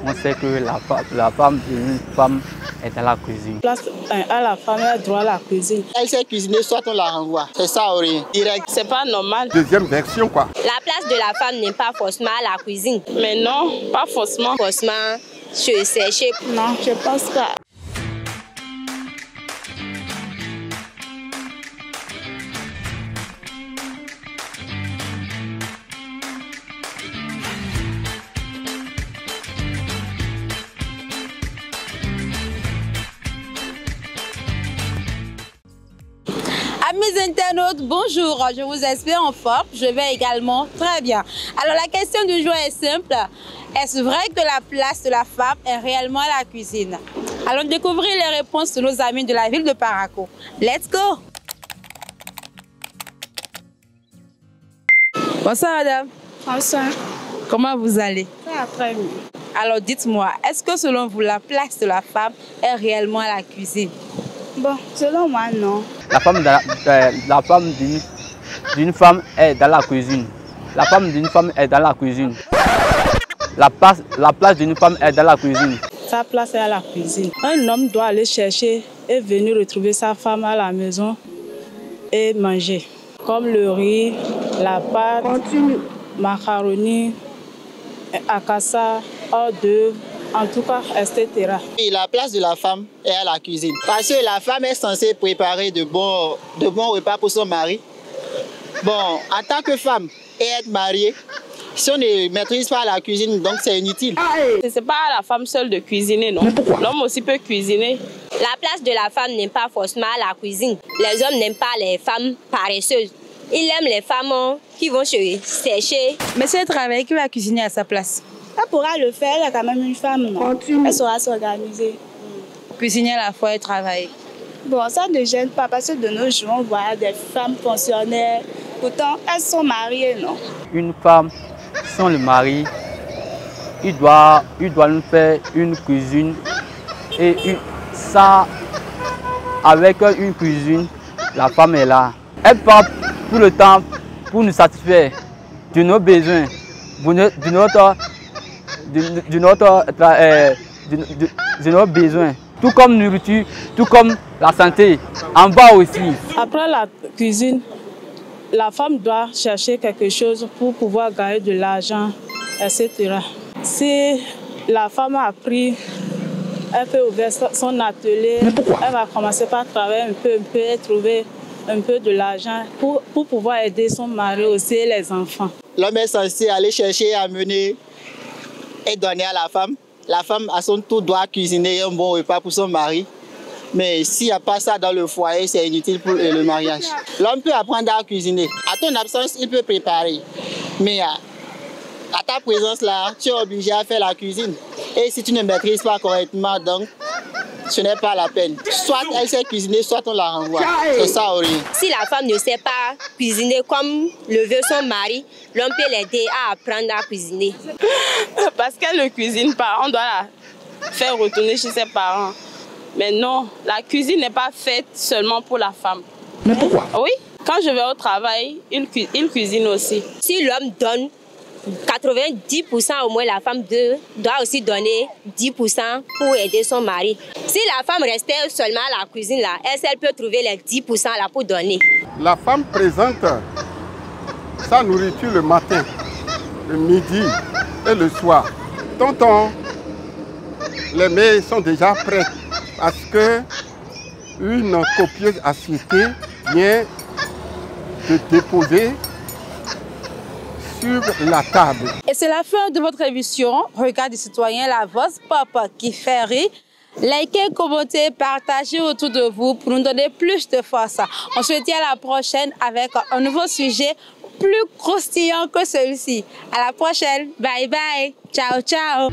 On sait que la femme d'une femme est dans la cuisine. Place à la femme, elle a droit à la cuisine. Elle sait cuisiner, soit on la renvoie. C'est ça, Aurélien. Direct. C'est pas normal. Deuxième version, quoi. La place de la femme n'est pas forcément à la cuisine. Mais non, pas forcément. Forcément, se sécher. Non, je pense pas. Amis internautes, bonjour, je vous espère en forme, je vais également très bien. Alors la question du jour est simple, est-ce vrai que la place de la femme est réellement à la cuisine? Allons découvrir les réponses de nos amis de la ville de Parakou. Let's go! Bonsoir madame. Bonsoir. Comment vous allez? Ça va très bien. Alors dites-moi, est-ce que selon vous la place de la femme est réellement à la cuisine? Bon, selon moi, non. La femme d'une femme est dans la cuisine. La femme d'une femme est dans la cuisine. La place d'une femme est dans la cuisine. Sa place est à la cuisine. Un homme doit aller chercher et venir retrouver sa femme à la maison et manger. Comme le riz, la pâte, macaroni, akassa, hors d'œuvre, en tout cas, etc. Et la place de la femme est à la cuisine. Parce que la femme est censée préparer de bons repas pour son mari. Bon, en tant que femme et être mariée, si on ne maîtrise pas la cuisine, donc c'est inutile. C'est pas à la femme seule de cuisiner, non. L'homme aussi peut cuisiner. La place de la femme n'est pas forcément à la cuisine. Les hommes n'aiment pas les femmes paresseuses. Ils aiment les femmes qui vont se sécher. Mais c'est un travail qui va cuisiner à sa place. Elle pourra le faire, elle est quand même une femme, non? Elle saura s'organiser. Cuisiner à la fois et travailler. Bon, ça ne gêne pas parce que de nos jours, on voit des femmes fonctionnaires. Pourtant, elles sont mariées, non? Une femme, sans le mari, il doit nous faire une cuisine. Et ça, avec une cuisine, la femme est là. Elle part tout le temps pour nous satisfaire de nos besoins, de nos besoins, tout comme nourriture, tout comme la santé, en bas aussi. Après la cuisine, la femme doit chercher quelque chose pour pouvoir gagner de l'argent, etc. Si la femme a appris, elle peut ouvrir son atelier, elle va commencer par travailler un peu et trouver un peu de l'argent pour pouvoir aider son mari aussi et les enfants. L'homme est censé aller chercher, amener et donner à la femme. La femme, à son tour, doit cuisiner un bon repas pour son mari. Mais s'il n'y a pas ça dans le foyer, c'est inutile pour le mariage. L'homme peut apprendre à cuisiner. À ton absence, il peut préparer. Mais à ta présence là, tu es obligé à faire la cuisine. Et si tu ne maîtrises pas correctement, donc, ce n'est pas la peine. Soit elle sait cuisiner, soit on la renvoie. C'est ça, Aurélien. Si la femme ne sait pas cuisiner comme le veut son mari, l'homme peut l'aider à apprendre à cuisiner. Parce qu'elle ne cuisine pas, on doit la faire retourner chez ses parents. Mais non, la cuisine n'est pas faite seulement pour la femme. Mais pourquoi? Oui, quand je vais au travail, il cuisine aussi. Si l'homme donne 90%, au moins la femme doit aussi donner 10% pour aider son mari. Si la femme restait seulement à la cuisine, là, elle peut trouver les 10% là pour donner. La femme présente sa nourriture le matin, le midi et le soir. Tonton, les mets sont déjà prêts parce que une copieuse assiétée vient de déposer sur la table. Et c'est la fin de votre émission Regard du citoyen, la voix pop qui fait rire. Likez, commentez, partagez autour de vous pour nous donner plus de force. On se dit à la prochaine avec un nouveau sujet plus croustillant que celui-ci. À la prochaine. Bye bye. Ciao, ciao.